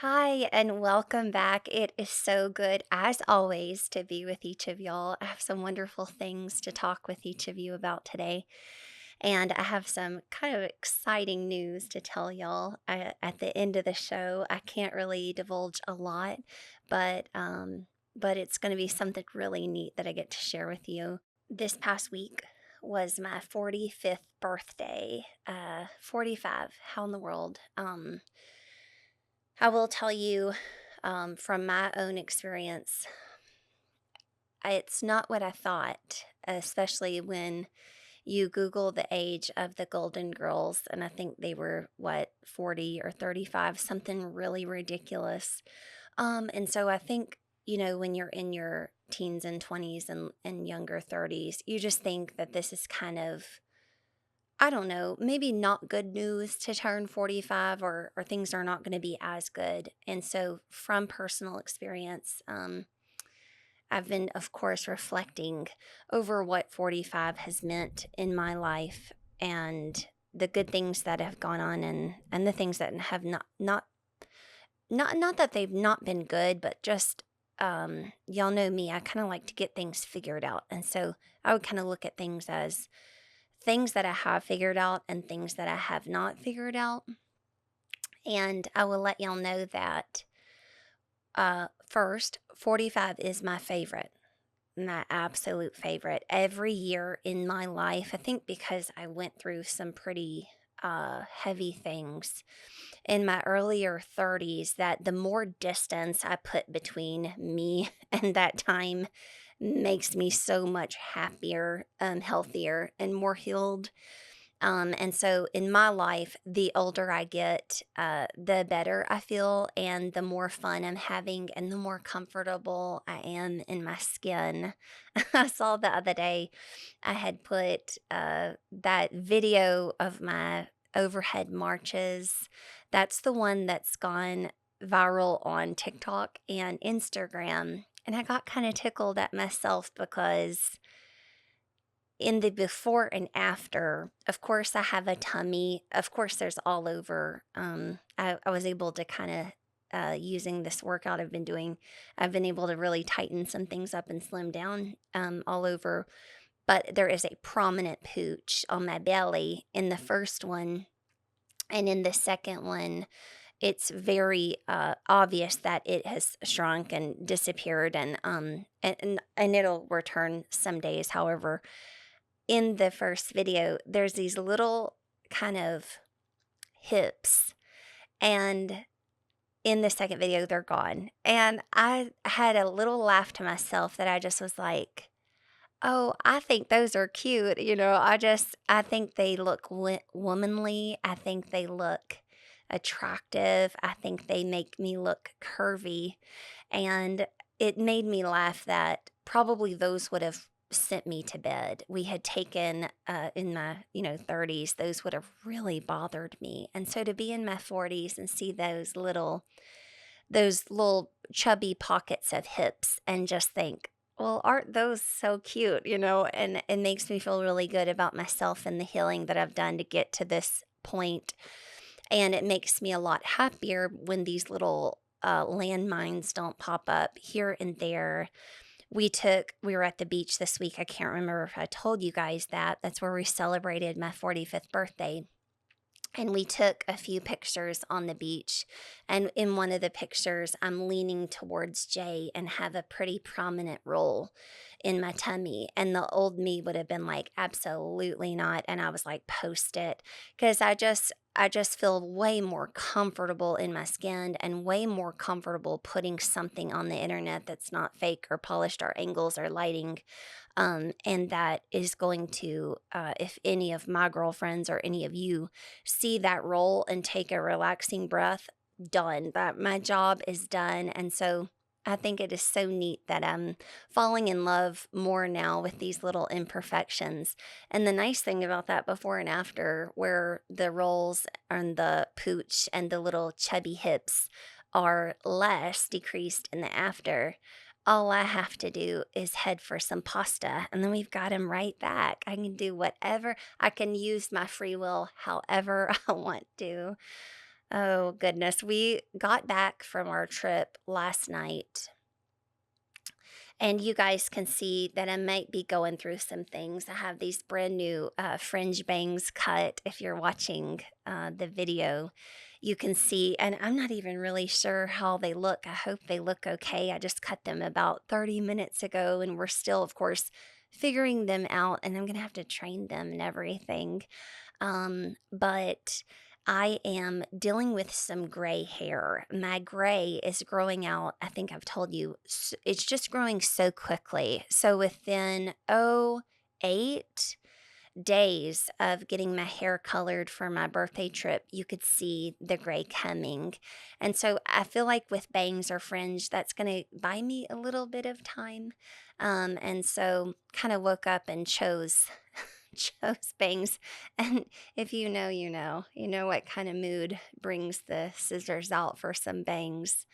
Hi, and welcome back. It is so good, as always, to be with each of y'all. I have some wonderful things to talk with each of you about today, and I have some kind of exciting news to tell y'all at the end of the show. I can't really divulge a lot, but um, but it's going to be something really neat that I get to share with you. This past week was my 45th birthday. 45. How in the world? I will tell you from my own experience, it's not what I thought, especially when you Google the age of the Golden Girls, and I think they were, what, 40 or 35, something really ridiculous. And so I think, when you're in your teens and 20s and younger 30s, you just think that this is kind of, I don't know, maybe not good news to turn 45, or things are not going to be as good. And so, from personal experience, I've been, of course, reflecting over what 45 has meant in my life and the good things that have gone on and the things that have not that they've not been good, but just y'all know me, I kind of like to get things figured out. And so I would kind of look at things as things that I have figured out and things that I have not figured out. And I will let y'all know that first, 45 is my favorite, my absolute favorite. Every year in my life, I think because I went through some pretty heavy things in my earlier 30s, that the more distance I put between me and that time makes me so much happier, healthier, and more healed. And so in my life, the older I get, the better I feel, and the more fun I'm having, and the more comfortable I am in my skin. I saw the other day, I had put that video of my overhead marches. That's the one that's gone viral on TikTok and Instagram. And I got kind of tickled at myself because in the before and after, of course, I have a tummy. Of course, there's all over. I was able to kind of, using this workout I've been doing, I've been able to really tighten some things up and slim down all over. But there is a prominent pooch on my belly in the first one. And in the second one, it's very obvious that it has shrunk and disappeared, and it'll return some days. However, in the first video, there's these little kind of hips, and in the second video, they're gone. And I had a little laugh to myself that I just was like, oh, I think those are cute. I think they look womanly. I think they look attractive. I think they make me look curvy. And it made me laugh that probably those would have sent me to bed. We had taken in my 30s, those would have really bothered me. And so to be in my 40s and see those little chubby pockets of hips and just think, well, aren't those so cute, And it makes me feel really good about myself and the healing that I've done to get to this point. And it makes me a lot happier when these little landmines don't pop up here and there. We were at the beach this week. I can't remember if I told you guys that. That's where we celebrated my 45th birthday. And we took a few pictures on the beach. And in one of the pictures, I'm leaning towards Jay and have a pretty prominent roll in my tummy. And the old me would have been like, absolutely not. And I was like, post it. Because I just feel way more comfortable in my skin and way more comfortable putting something on the internet that's not fake or polished or angles or lighting. And that is going to, if any of my girlfriends or any of you see that roll and take a relaxing breath, done. That my job is done. And so I think it is so neat that I'm falling in love more now with these little imperfections. And the nice thing about that before and after, where the rolls and the pooch and the little chubby hips are less decreased in the after, all I have to do is head for some pasta, and then we've got him right back. I can do whatever. I can use my free will however I want to. Oh, goodness. We got back from our trip last night, and you guys can see that I might be going through some things. I have these brand new fringe bangs cut. If you're watching the video, you can see, and I'm not even really sure how they look. I hope they look okay. I just cut them about 30 minutes ago, and we're still, of course, figuring them out, and I'm going to have to train them and everything. But I am dealing with some gray hair. My gray is growing out. I think I've told you, it's just growing so quickly. So within, 8 days of getting my hair colored for my birthday trip, you could see the gray coming. And so I feel like with bangs or fringe, that's going to buy me a little bit of time. And so kind of woke up and chose chose bangs. And if you know, you know. You know what kind of mood brings the scissors out for some bangs.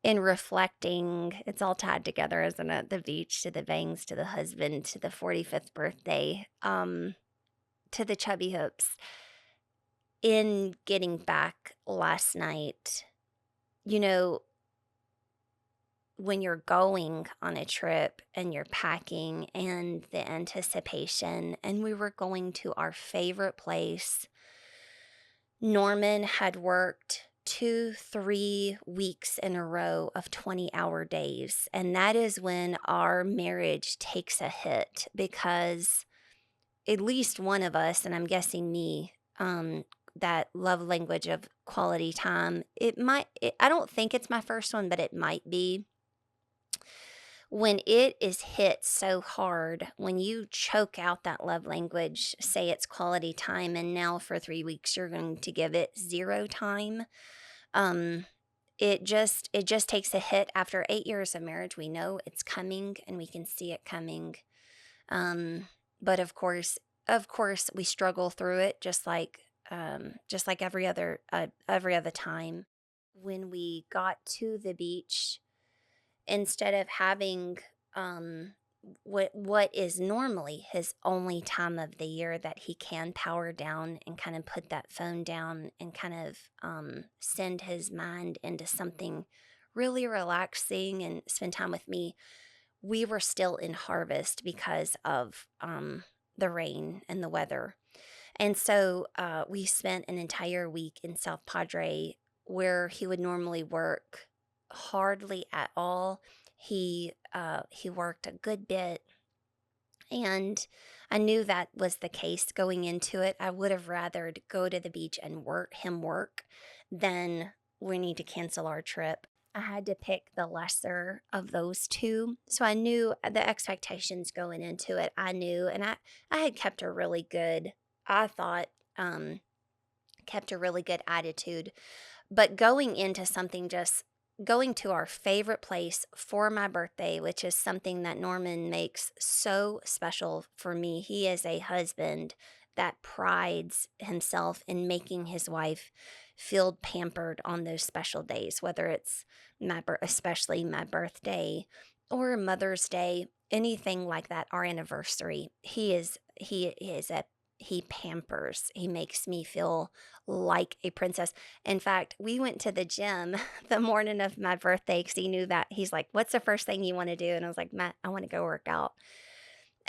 In reflecting, it's all tied together, isn't it? The beach to the bangs to the husband to the 45th birthday, to the chubby hips. In getting back last night, you know, when you're going on a trip and you're packing and the anticipation, and we were going to our favorite place. Norman had worked 2, 3 weeks in a row of 20-hour days. And that is when our marriage takes a hit because at least one of us, and I'm guessing me, that love language of quality time, I don't think it's my first one, but it might be. When it is hit so hard, when you choke out that love language, say it's quality time, and now for 3 weeks you're going to give it zero time, um, it just takes a hit. After 8 years of marriage, we know it's coming and we can see it coming. Um, but of course, we struggle through it just like every other time. When we got to the beach, instead of having um what is normally his only time of the year that he can power down and kind of put that phone down and kind of send his mind into something really relaxing and spend time with me, we were still in harvest because of the rain and the weather. And so we spent an entire week in South Padre where he would normally work hardly at all. He worked a good bit, and I knew that was the case going into it. I would have rather go to the beach and work than we need to cancel our trip. I had to pick the lesser of those two. So I knew the expectations going into it. I knew, and I had kept a really good, I thought, um, kept a really good attitude. But going into something, just going to our favorite place for my birthday, which is something that Norman makes so special for me. He is a husband that prides himself in making his wife feel pampered on those special days, whether it's especially my birthday or Mother's Day, anything like that, our anniversary. He pampers. He makes me feel like a princess. In fact, we went to the gym the morning of my birthday because he knew that. He's like, "What's the first thing you want to do?" And I was like, "Matt, I want to go work out."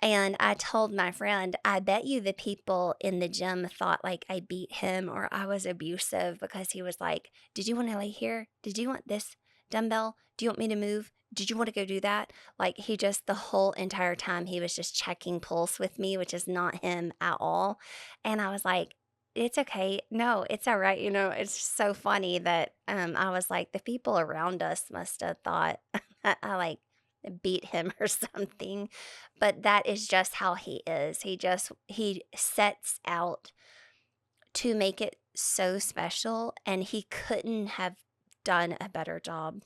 And I told my friend, I bet you the people in the gym thought like I beat him or I was abusive because he was like, "Did you want to lay here? Did you want this dumbbell? Do you want me to move? Did you want to go do that?" Like he just, the whole entire time, he was just checking pulse with me, which is not him at all. And I was like, "It's okay. No, it's all right." It's just so funny that I was like, the people around us must have thought I like beat him or something. But that is just how he is. He sets out to make it so special, and he couldn't have done a better job.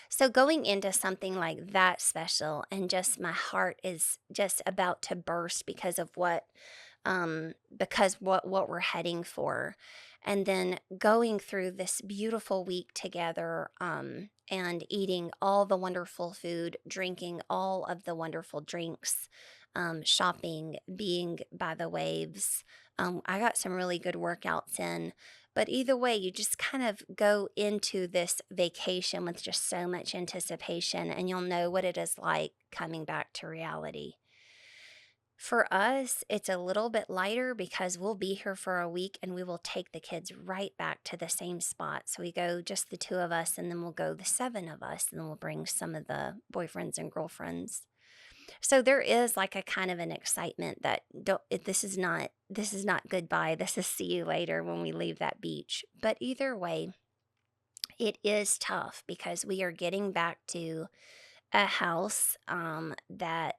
So going into something like that special, and just my heart is just about to burst because of what we're heading for. And then going through this beautiful week together, and eating all the wonderful food, drinking all of the wonderful drinks, shopping, being by the waves. I got some really good workouts in, But either way, you just kind of go into this vacation with just so much anticipation, and you'll know what it is like coming back to reality. For us, it's a little bit lighter because we'll be here for a week and we will take the kids right back to the same spot. So we go just the two of us, and then we'll go the seven of us, and then we'll bring some of the boyfriends and girlfriends. So there is like a kind of an excitement that this is not goodbye. This is see you later when we leave that beach. But either way, it is tough because we are getting back to a house that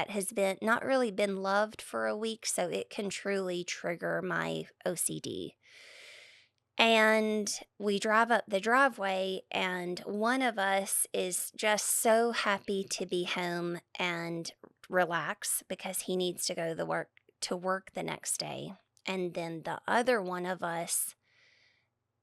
has been not really been loved for a week, so it can truly trigger my OCD. And we drive up the driveway, and one of us is just so happy to be home and relax because he needs to go to work the next day. And then the other one of us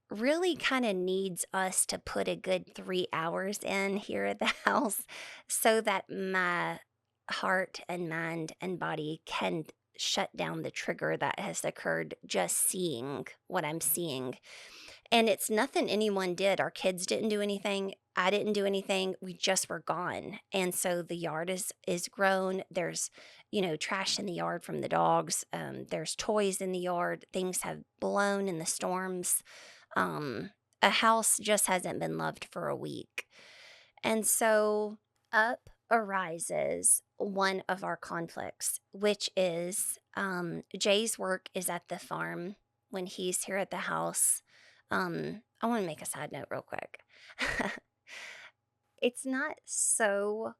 really kind of needs us to put a good 3 hours in here at the house so that my heart and mind and body can shut down the trigger that has occurred just seeing what I'm seeing. And it's nothing anyone did. Our kids didn't do anything. I didn't do anything. We just were gone. And so the yard is grown. There's, trash in the yard from the dogs. There's toys in the yard. Things have blown in the storms. A house just hasn't been loved for a week. And so up arises one of our conflicts, which is Jay's work is at the farm when he's here at the house. I want to make a side note real quick. It's not so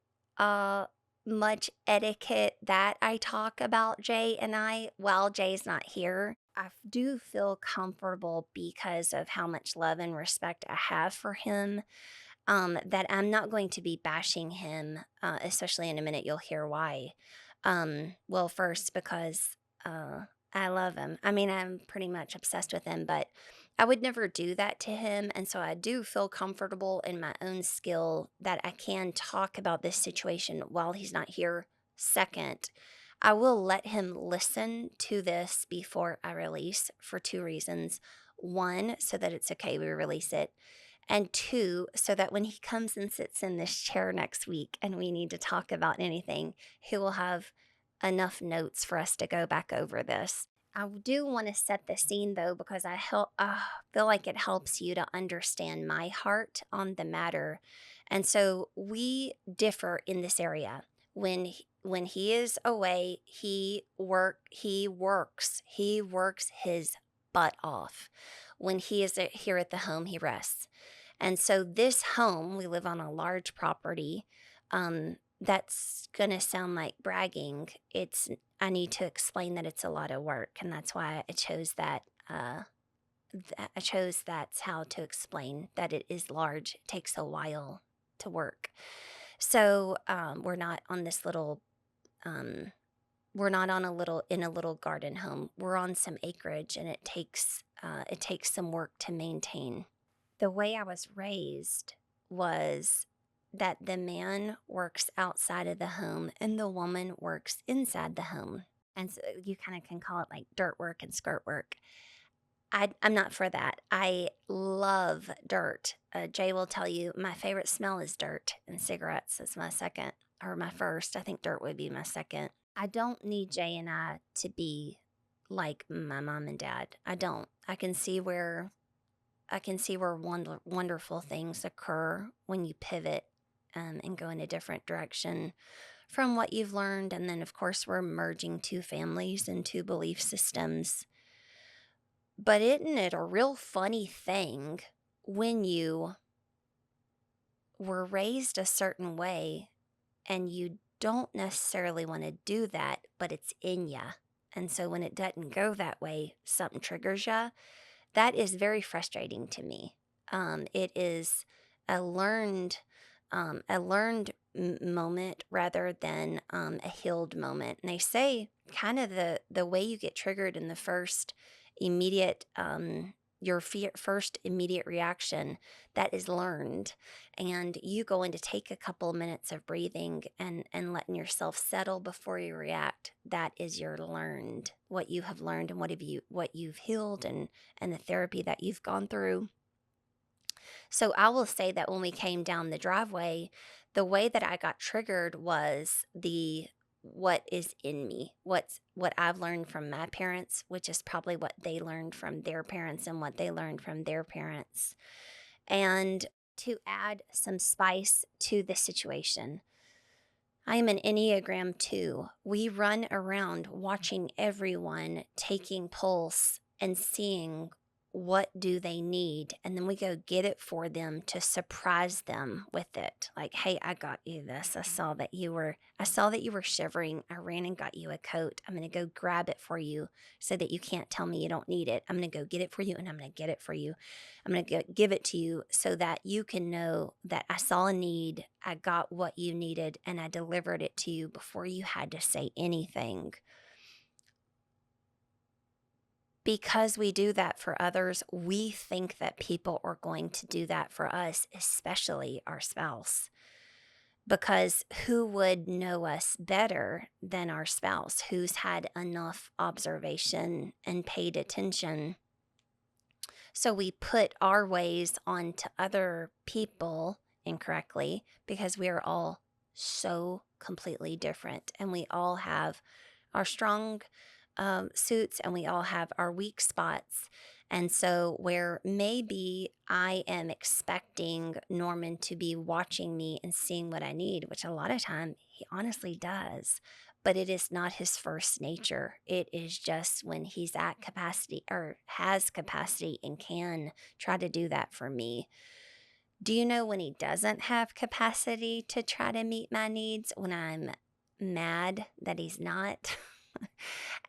much etiquette that I talk about Jay and I while Jay's not here. I do feel comfortable because of how much love and respect I have for him, that I'm not going to be bashing him, especially in a minute. You'll hear why. Well, first, because I love him. I mean, I'm pretty much obsessed with him, but I would never do that to him. And so I do feel comfortable in my own skill that I can talk about this situation while he's not here. Second, I will let him listen to this before I release for two reasons. One, so that it's okay, we release it. And two, so that when he comes and sits in this chair next week and we need to talk about anything, he will have enough notes for us to go back over this. I do want to set the scene though, because I feel like it helps you to understand my heart on the matter. And so we differ in this area. When he is away, he works his butt off. When he is here at the home, he rests. And so this home, we live on a large property. That's going to sound like bragging. I need to explain that it's a lot of work, and that's why I chose that. That's how to explain that it is large. It takes a while to work. So we're not on this little. We're not on in a little garden home. We're on some acreage, and it takes some work to maintain. The way I was raised was that the man works outside of the home and the woman works inside the home. And so you kind of can call it like dirt work and skirt work. I'm not for that. I love dirt. Jay will tell you my favorite smell is dirt, and cigarettes is my second, or my first. I think dirt would be my second. I don't need Jay and I to be like my mom and dad. I don't. I can see where wonderful things occur when you pivot and go in a different direction from what you've learned. And then, of course, we're merging two families and two belief systems. But isn't it a real funny thing when you were raised a certain way and you don't necessarily want to do that, but it's in you? And so when it doesn't go that way, something triggers you. That is very frustrating to me. It is a learned moment rather than a healed moment. And they say kind of the way you get triggered in the first immediate your first immediate reaction, that is learned. And you going to take a couple minutes of breathing and letting yourself settle before you react. That is your learned, what you have learned and what you've healed and the therapy that you've gone through. So I will say that when we came down the driveway, the way that I got triggered was the what is in me, what I've learned from my parents, which is probably what they learned from their parents and what they learned from their parents. And to add some spice to the situation, I am an Enneagram 2. We run around watching everyone taking pulse and seeing what do they need, and then we go get it for them to surprise them with it. Like, hey, I got you this. I saw that you were shivering. I ran and got you a coat. I'm going to go grab it for you so that you can't tell me you don't need it. I'm going to go get it for you, and I'm going to get it for you. I'm going to give it to you so that you can know that I saw a need, I got what you needed, and I delivered it to you before you had to say anything. Because we do that for others, we think that people are going to do that for us, especially our spouse. Because who would know us better than our spouse, who's had enough observation and paid attention? So we put our ways onto other people incorrectly because we are all so completely different, and we all have our strong suits and we all have our weak spots. And so, where maybe I am expecting Norman to be watching me and seeing what I need, which a lot of time he honestly does, but it is not his first nature. It is just when he's at capacity or has capacity and can try to do that for me. Do you know when he doesn't have capacity to try to meet my needs? When I'm mad that he's not.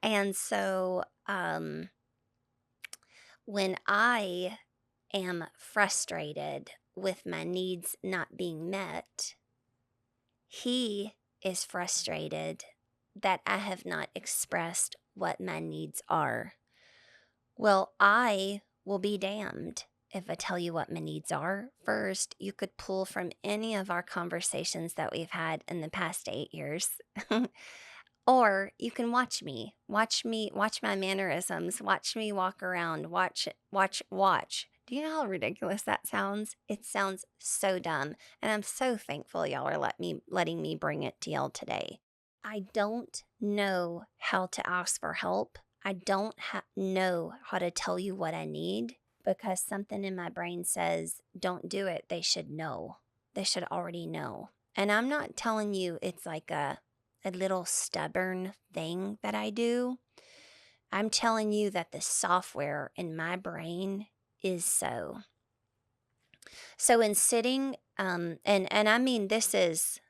And so when I am frustrated with my needs not being met, he is frustrated that I have not expressed what my needs are. Well, I will be damned if I tell you what my needs are. First, you could pull from any of our conversations that we've had in the past 8 years. Or you can watch my mannerisms, watch me walk around, watch. Do you know how ridiculous that sounds? It sounds so dumb, and I'm so thankful y'all are letting me bring it to y'all today. I don't know how to ask for help. I don't know how to tell you what I need because something in my brain says, don't do it. They should know. They should already know. And I'm not telling you it's like a little stubborn thing that I do. I'm telling you that the software in my brain is so. So in sitting, and I mean, this is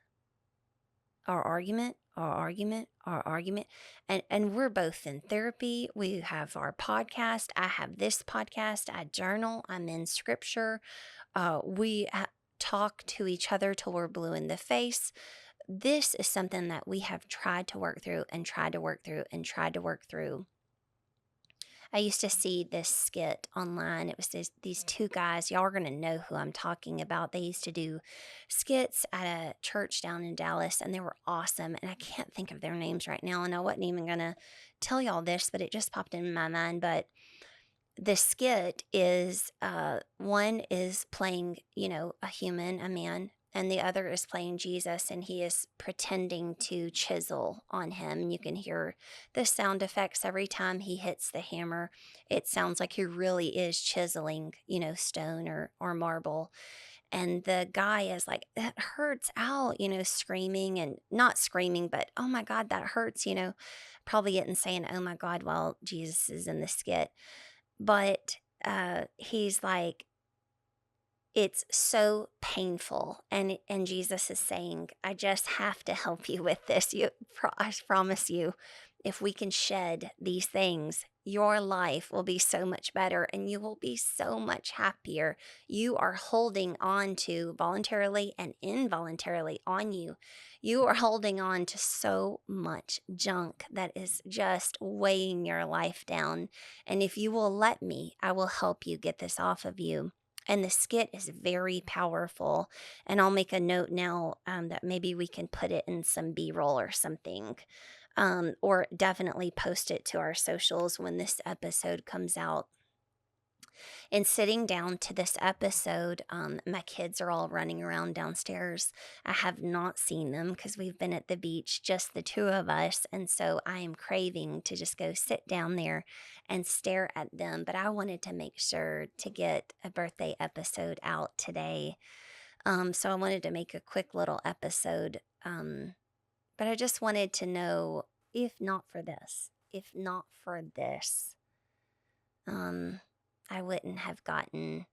our argument, and we're both in therapy. We have our podcast. I have this podcast. I journal. I'm in scripture. We talk to each other till we're blue in the face. This is something that we have tried to work through and tried to work through and tried to work through. I used to see this skit online. It was these two guys. Y'all are going to know who I'm talking about. They used to do skits at a church down in Dallas, and they were awesome. And I can't think of their names right now, and I wasn't even going to tell y'all this, but it just popped in my mind. But the skit is one is playing, a human, a man, and the other is playing Jesus, and he is pretending to chisel on him. And you can hear the sound effects every time he hits the hammer. It sounds like he really is chiseling, stone or marble. And the guy is like, that hurts out, screaming and not screaming, but oh my God, that hurts, probably getting saying, oh my God, while Jesus is in the skit. But he's like, it's so painful. And Jesus is saying, I just have to help you with this. I promise you, if we can shed these things, your life will be so much better and you will be so much happier. You are holding on to, voluntarily and involuntarily on you, you are holding on to so much junk that is just weighing your life down. And if you will let me, I will help you get this off of you. And the skit is very powerful. And I'll make a note now that maybe we can put it in some B-roll or something, or definitely post it to our socials when this episode comes out. In sitting down to this episode, my kids are all running around downstairs. I have not seen them because we've been at the beach, just the two of us. And so I am craving to just go sit down there and stare at them. But I wanted to make sure to get a birthday episode out today. So I wanted to make a quick little episode. But I just wanted to know, if not for this, I wouldn't have gotten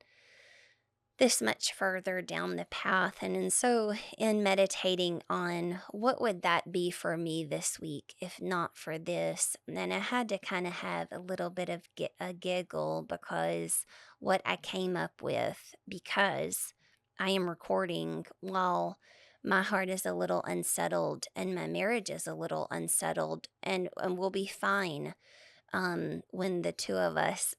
this much further down the path. And so in meditating on what would that be for me this week if not for this, then I had to kind of have a little bit of a giggle, because what I came up with, because I am recording while my heart is a little unsettled and my marriage is a little unsettled, and we'll be fine when the two of us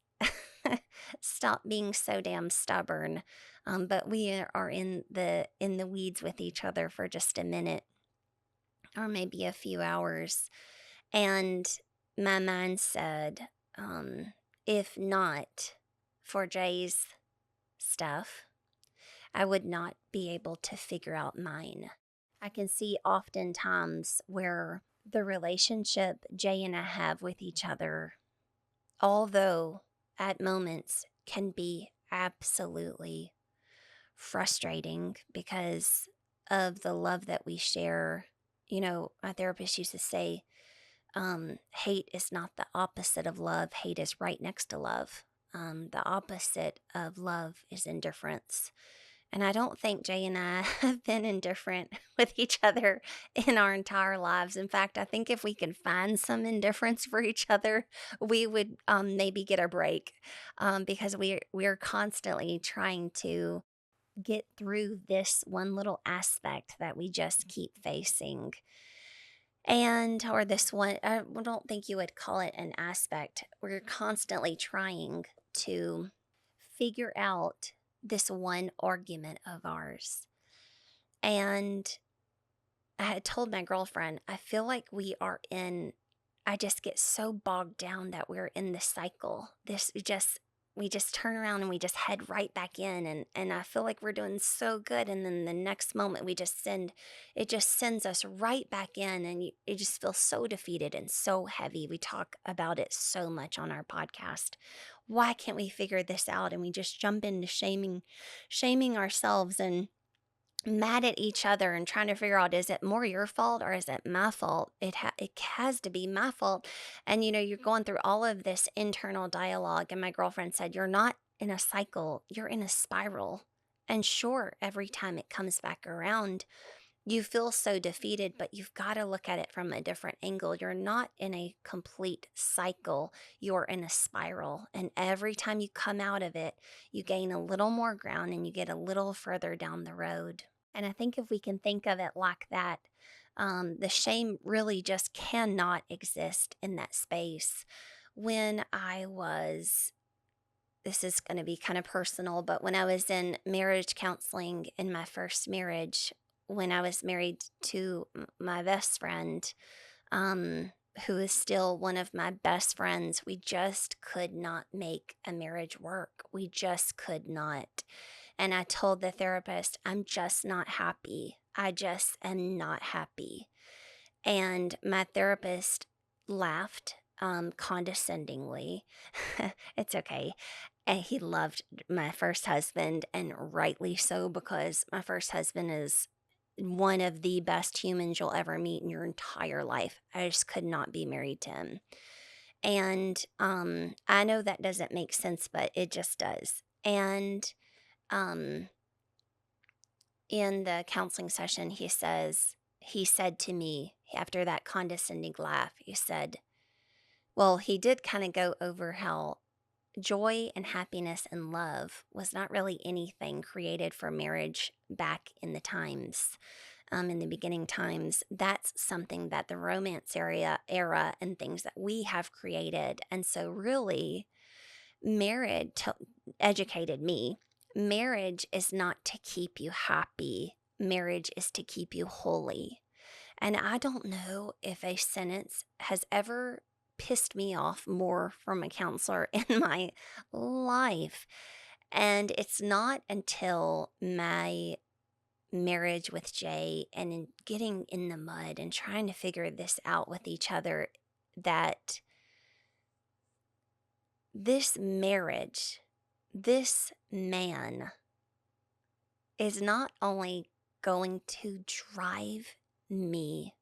stop being so damn stubborn. But we are in the weeds with each other for just a minute or maybe a few hours. And my mind said, if not for Jay's stuff, I would not be able to figure out mine. I can see oftentimes where the relationship Jay and I have with each other, although at moments can be absolutely frustrating because of the love that we share. You know, my therapist used to say, hate is not the opposite of love, hate is right next to love. The opposite of love is indifference. And I don't think Jay and I have been indifferent with each other in our entire lives. In fact, I think if we could find some indifference for each other, we would maybe get a break, because we're constantly trying to get through this one little aspect that we just keep facing. And, or this one, I don't think you would call it an aspect. We're constantly trying to figure out this one argument of ours. And I had told my girlfriend, I feel like I just get so bogged down that we're in this cycle. We just turn around and we just head right back in. And I feel like we're doing so good. And then the next moment it just sends us right back in. And it just feels so defeated and so heavy. We talk about it so much on our podcast. Why can't we figure this out? And we just jump into shaming ourselves and mad at each other and trying to figure out, is it more your fault or is it my fault? It has to be my fault. And you're going through all of this internal dialogue, and my girlfriend said, you're not in a cycle, you're in a spiral. And sure, every time it comes back around, you feel so defeated, but you've got to look at it from a different angle. You're not in a complete cycle, you're in a spiral. And every time you come out of it, you gain a little more ground and you get a little further down the road. And I think if we can think of it like that, the shame really just cannot exist in that space. This is going to be kind of personal, but when I was in marriage counseling in my first marriage, when I was married to my best friend, who is still one of my best friends, we just could not make a marriage work. We just could not. And I told the therapist, I'm just not happy. I just am not happy. And my therapist laughed condescendingly. It's okay. And he loved my first husband, and rightly so, because my first husband is one of the best humans you'll ever meet in your entire life. I just could not be married to him. And I know that doesn't make sense, but it just does. And in the counseling session, he said to me, after that condescending laugh, he said, Well, he did kind of go over how joy and happiness and love was not really anything created for marriage back in the times, in the beginning times. That's something that the romance era and things that we have created. And so, really, marriage educated me. Marriage is not to keep you happy. Marriage is to keep you holy. And I don't know if a sentence has ever pissed me off more from a counselor in my life. And it's not until my marriage with Jay and in getting in the mud and trying to figure this out with each other that this marriage, this man is not only going to drive me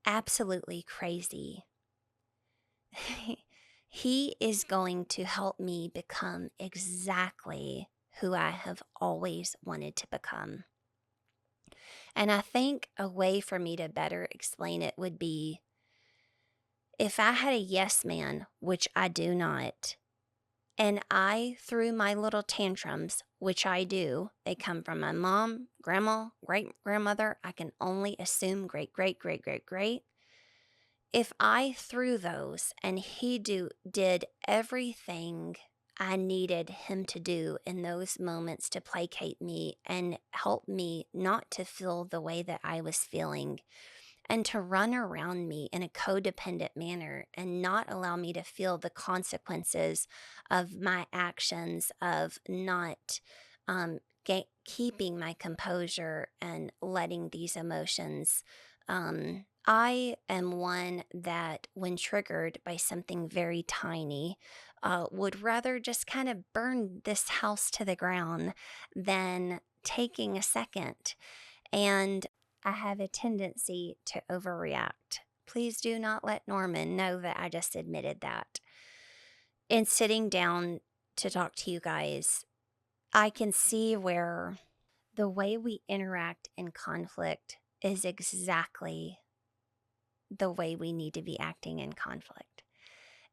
absolutely crazy. He is going to help me become exactly who I have always wanted to become. And I think a way for me to better explain it would be if I had a yes man, which I do not, and I threw my little tantrums, which I do, they come from my mom, grandma, great grandmother, I can only assume great, great, great, great, great. If I threw those and he did everything I needed him to do in those moments to placate me and help me not to feel the way that I was feeling and to run around me in a codependent manner and not allow me to feel the consequences of my actions of not keeping my composure and letting these emotions. I am one that, when triggered by something very tiny, would rather just kind of burn this house to the ground than taking a second. And I have a tendency to overreact. Please do not let Norman know that I just admitted that. In sitting down to talk to you guys, I can see where the way we interact in conflict is exactly the way we need to be acting in conflict.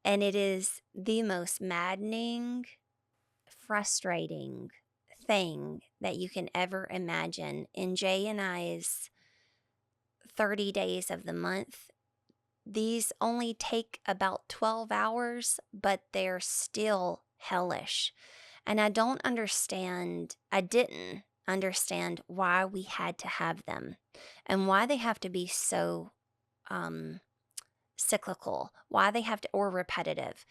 And it is the most maddening, frustrating thing that you can ever imagine. In Jay and I's 30 days of the month, these only take about 12 hours, but they're still hellish. And I didn't understand why we had to have them and why they have to be so cyclical, why they have to, or repetitive.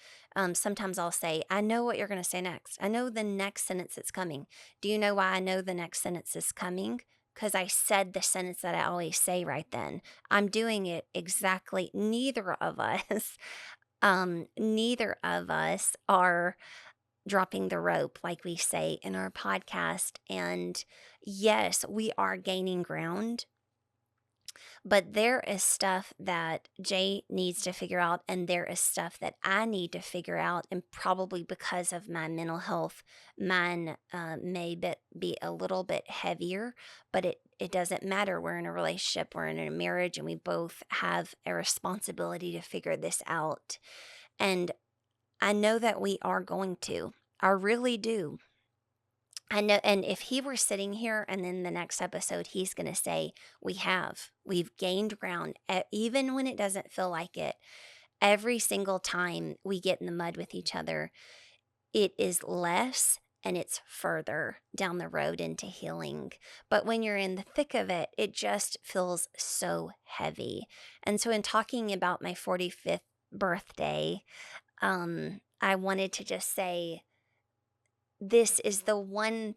Sometimes I'll say, I know what you're going to say next. I know the next sentence that's coming. Do you know why I know the next sentence is coming? Because I said the sentence that I always say right then. I'm doing it exactly. Neither of us are dropping the rope, like we say in our podcast. And yes, we are gaining ground. But there is stuff that Jay needs to figure out, and there is stuff that I need to figure out. And probably because of my mental health, mine may be a little bit heavier, but it doesn't matter. We're in a relationship, we're in a marriage, and we both have a responsibility to figure this out. And I know that we are going to. I really do. I know, and if he were sitting here and then the next episode, he's going to say, we've gained ground, even when it doesn't feel like it. Every single time we get in the mud with each other, it is less and it's further down the road into healing. But when you're in the thick of it, it just feels so heavy. And so, in talking about my 45th birthday, I wanted to just say, this is the one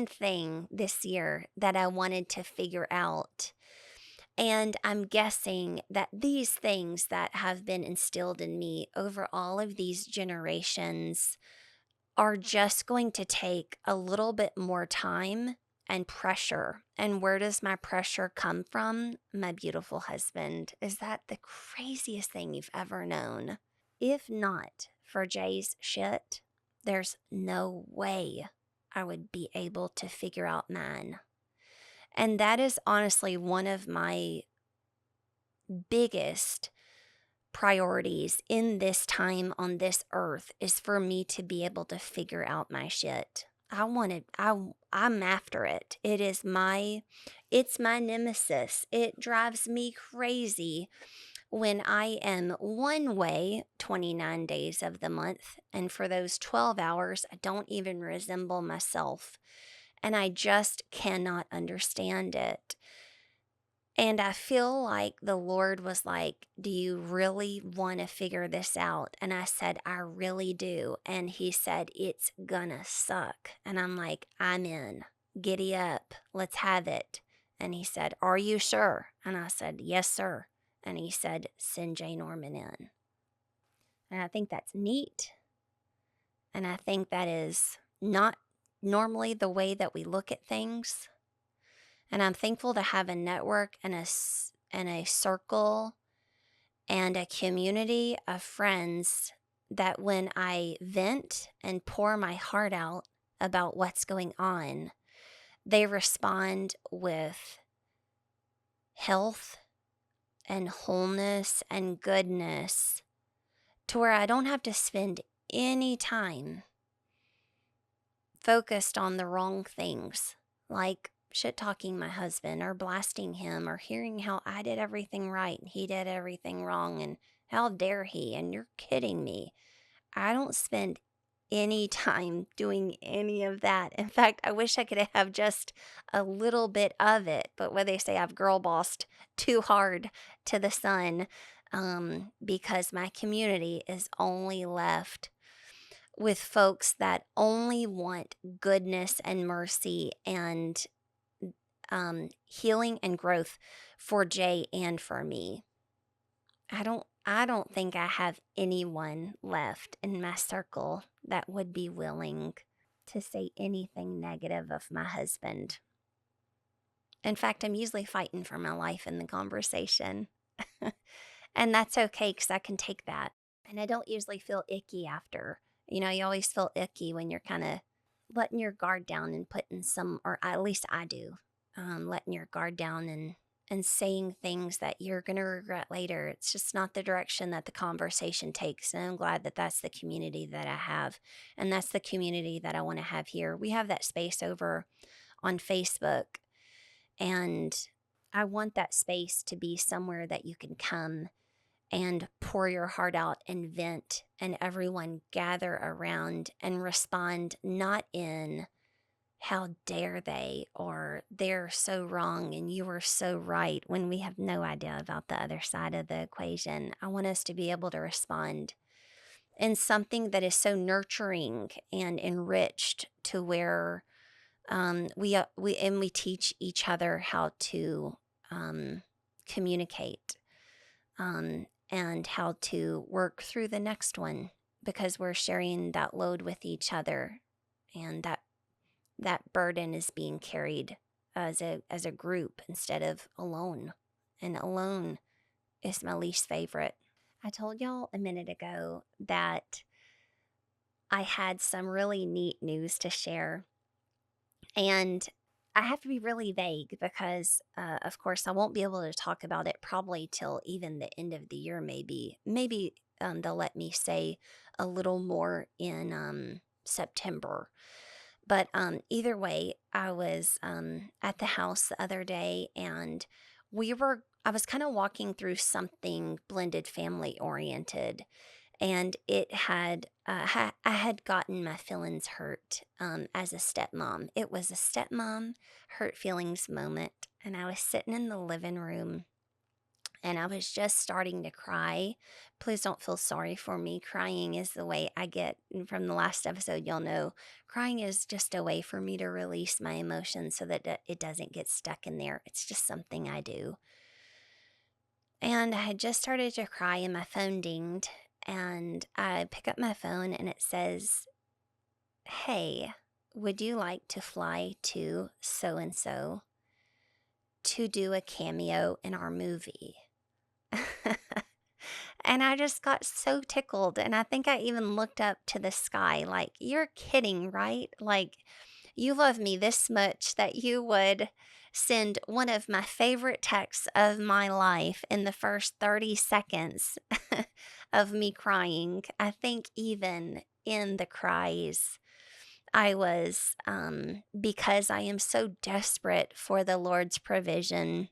thing this year that I wanted to figure out. And I'm guessing that these things that have been instilled in me over all of these generations are just going to take a little bit more time and pressure. And where does my pressure come from? My beautiful husband. Is that the craziest thing you've ever known? If not for Jay's shit, there's no way I would be able to figure out mine. And that is honestly one of my biggest priorities in this time on this earth is for me to be able to figure out my shit. I'm after it. It's my nemesis. It drives me crazy when I am one way 29 days of the month, and for those 12 hours, I don't even resemble myself. And I just cannot understand it. And I feel like the Lord was like, "Do you really want to figure this out?" And I said, "I really do." And He said, "It's gonna suck." And I'm like, "I'm in. Giddy up. Let's have it." And He said, "Are you sure?" And I said, "Yes, sir." And He said, "Send Jay Norman in." And I think that's neat. And I think that is not normally the way that we look at things. And I'm thankful to have a network and a circle and a community of friends that when I vent and pour my heart out about what's going on, they respond with health and wholeness and goodness to where I don't have to spend any time focused on the wrong things, like shit talking my husband or blasting him or hearing how I did everything right and he did everything wrong and how dare he and you're kidding me. I don't spend any time doing any of that. In fact, I wish I could have just a little bit of it, but what they say, I've girl bossed too hard to the sun, because my community is only left with folks that only want goodness and mercy and healing and growth for Jay and for me. I don't think I have anyone left in my circle that would be willing to say anything negative of my husband. In fact, I'm usually fighting for my life in the conversation. And that's okay because I can take that. And I don't usually feel icky after. You always feel icky when you're kind of letting your guard down and putting or at least I do, letting your guard down and saying things that you're going to regret later. It's just not the direction that the conversation takes. And I'm glad that that's the community that I have. And that's the community that I want to have here. We have that space over on Facebook. And I want that space to be somewhere that you can come and pour your heart out and vent, and everyone gather around and respond not in how dare they or they're so wrong and you are so right when we have no idea about the other side of the equation. I want us to be able to respond in something that is so nurturing and enriched to where we teach each other how to communicate. And how to work through the next one because we're sharing that load with each other, and that burden is being carried as a group instead of alone. And alone is my least favorite. I told y'all a minute ago that I had some really neat news to share, and I have to be really vague because, of course, I won't be able to talk about it probably till even the end of the year, maybe. Maybe they'll let me say a little more in September. But either way, I was at the house the other day, and I was kind of walking through something blended family oriented, and I had gotten my feelings hurt as a stepmom. It was a stepmom hurt feelings moment, and I was sitting in the living room and I was just starting to cry. Please don't feel sorry for me. Crying is the way I get. And from the last episode, you'll know crying is just a way for me to release my emotions so that it doesn't get stuck in there. It's just something I do. And I had just started to cry and my phone dinged. And I pick up my phone and it says, "Hey, would you like to fly to so-and-so to do a cameo in our movie?" And I just got so tickled. And I think I even looked up to the sky like, "You're kidding, right? Like, you love me this much that you would send one of my favorite texts of my life in the first 30 seconds of me crying. I think even in the cries, I was, because I am so desperate for the Lord's provision,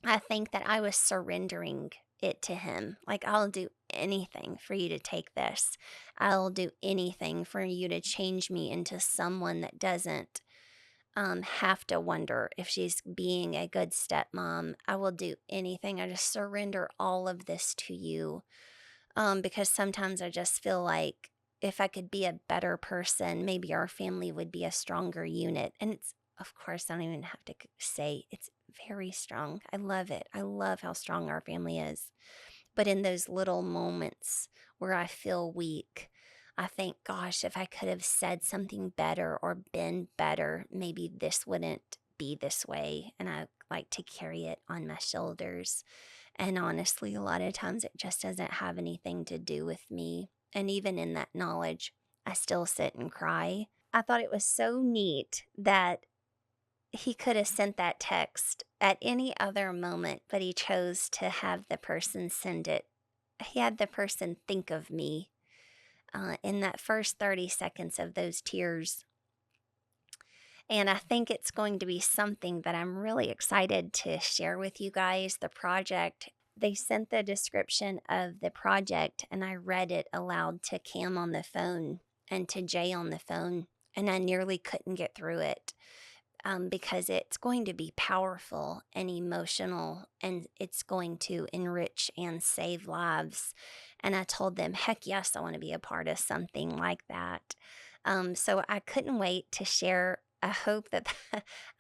I think that I was surrendering it to Him. Like, I'll do anything for you to take this. I'll do anything for you to change me into someone that doesn't have to wonder if she's being a good stepmom. I will do anything. I just surrender all of this to you. Because sometimes I just feel like if I could be a better person, maybe our family would be a stronger unit. And it's, of course, I don't even have to say it's very strong. I love it. I love how strong our family is. But in those little moments where I feel weak, I think, gosh, if I could have said something better or been better, maybe this wouldn't be this way. And I like to carry it on my shoulders. And honestly, a lot of times it just doesn't have anything to do with me. And even in that knowledge, I still sit and cry. I thought it was so neat that he could have sent that text at any other moment, but he chose to have the person send it. He had the person think of me in that first 30 seconds of those tears. And I think it's going to be something that I'm really excited to share with you guys. The project, they sent the description of the project, and I read it aloud to Cam on the phone and to Jay on the phone, and I nearly couldn't get through it. Because it's going to be powerful and emotional, and it's going to enrich and save lives. And I told them, heck yes, I want to be a part of something like that. So I couldn't wait to share. I hope that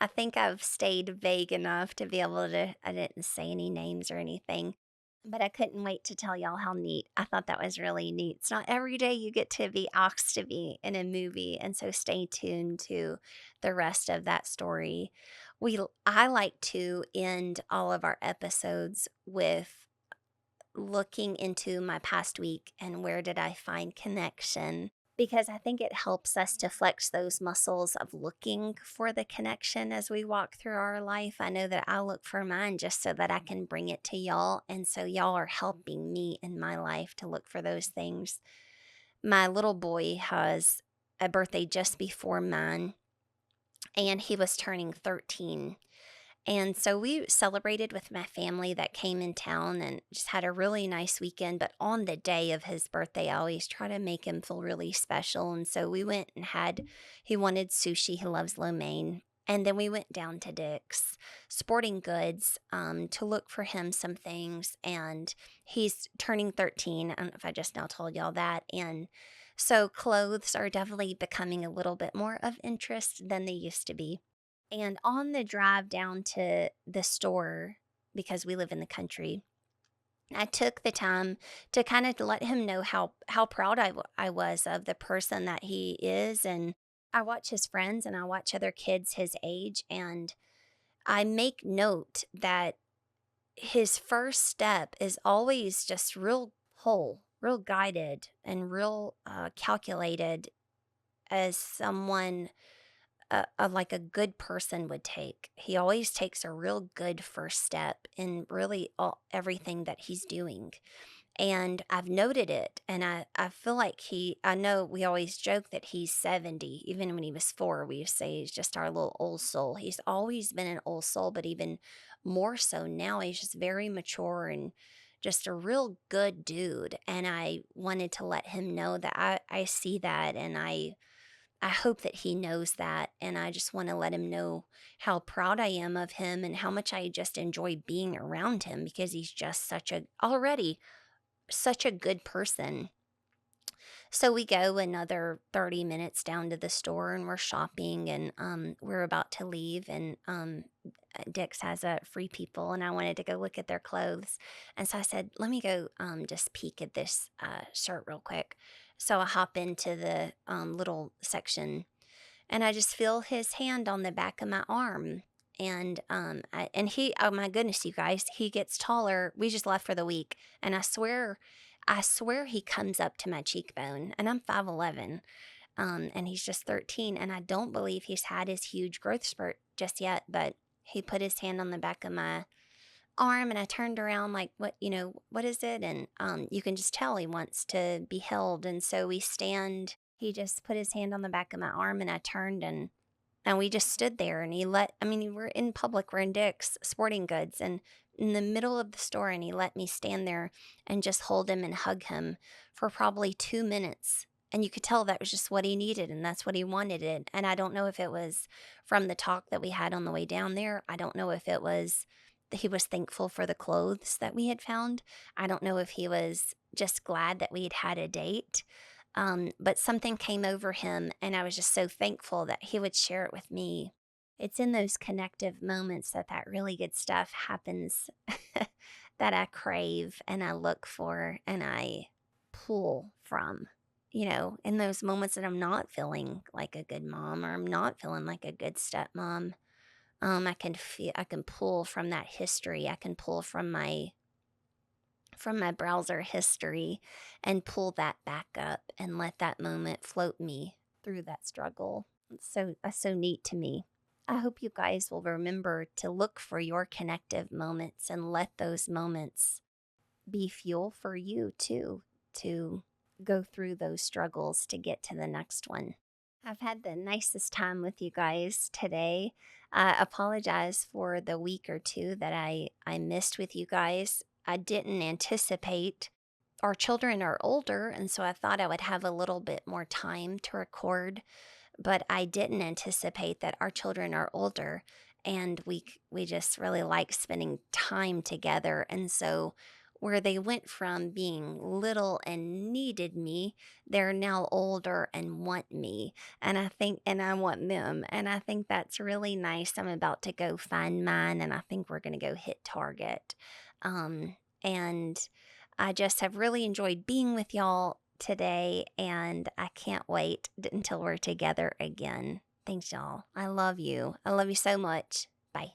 I think I've stayed vague enough to be able to, I didn't say any names or anything. But I couldn't wait to tell y'all how neat. I thought that was really neat. It's not every day you get to be asked to be in a movie, and so stay tuned to the rest of that story. I like to end all of our episodes with looking into my past week and where did I find connection, because I think it helps us to flex those muscles of looking for the connection as we walk through our life. I know that I look for mine just so that I can bring it to y'all. And so y'all are helping me in my life to look for those things. My little boy has a birthday just before mine, and he was turning 13. And so we celebrated with my family that came in town and just had a really nice weekend. But on the day of his birthday, I always try to make him feel really special. And so we went and he wanted sushi. He loves lo mein. And then we went down to Dick's Sporting Goods to look for him some things. And he's turning 13. I don't know if I just now told y'all that. And so clothes are definitely becoming a little bit more of interest than they used to be. And on the drive down to the store, because we live in the country, I took the time to kind of let him know how proud I was of the person that he is. And I watch his friends and I watch other kids his age, and I make note that his first step is always just real whole, real guided, and real calculated, as someone like a good person would take. He always takes a real good first step in really everything that he's doing. And I've noted it. And I feel like I know we always joke that he's 70. Even when he was 4, we used to say he's just our little old soul. He's always been an old soul, but even more so now, he's just very mature and just a real good dude. And I wanted to let him know that I see that, and I hope that he knows that, and I just want to let him know how proud I am of him and how much I just enjoy being around him, because he's just already such a good person. So we go another 30 minutes down to the store and we're shopping, and we're about to leave, and Dick's has a free people, and I wanted to go look at their clothes. And so I said, let me go just peek at this shirt real quick. So I hop into the little section, and I just feel his hand on the back of my arm. And oh my goodness, you guys, he gets taller. We just left for the week, and I swear he comes up to my cheekbone, and I'm 5'11", and he's just 13, and I don't believe he's had his huge growth spurt just yet, but he put his hand on the back of my arm, and I turned around like, what is it? And you can just tell he wants to be held. And so we stand. He just put his hand on the back of my arm, and I turned, and we just stood there, and we're in public, we're in Dick's Sporting Goods, and in the middle of the store, and he let me stand there and just hold him and hug him for probably 2 minutes. And you could tell that was just what he needed, and that's what he wanted it. And I don't know if it was from the talk that we had on the way down there. I don't know if it was he was thankful for the clothes that we had found. I don't know if he was just glad that we had had a date. But something came over him, and I was just so thankful that he would share it with me. It's in those connective moments that that really good stuff happens that I crave and I look for and I pull from. In those moments that I'm not feeling like a good mom or I'm not feeling like a good stepmom, I can pull from that history. I can pull from my browser history and pull that back up and let that moment float me through that struggle. That's so neat to me. I hope you guys will remember to look for your connective moments and let those moments be fuel for you too, to go through those struggles to get to the next one. I've had the nicest time with you guys today. I apologize for the week or two that I missed with you guys. I didn't anticipate. Our children are older, and so I thought I would have a little bit more time to record, but I didn't anticipate that our children are older, and we just really like spending time together. And so where they went from being little and needed me, they're now older and want me. And I want them. And I think that's really nice. I'm about to go find mine, and I think we're going to go hit Target. And I just have really enjoyed being with y'all today, and I can't wait until we're together again. Thanks, y'all. I love you. I love you so much. Bye.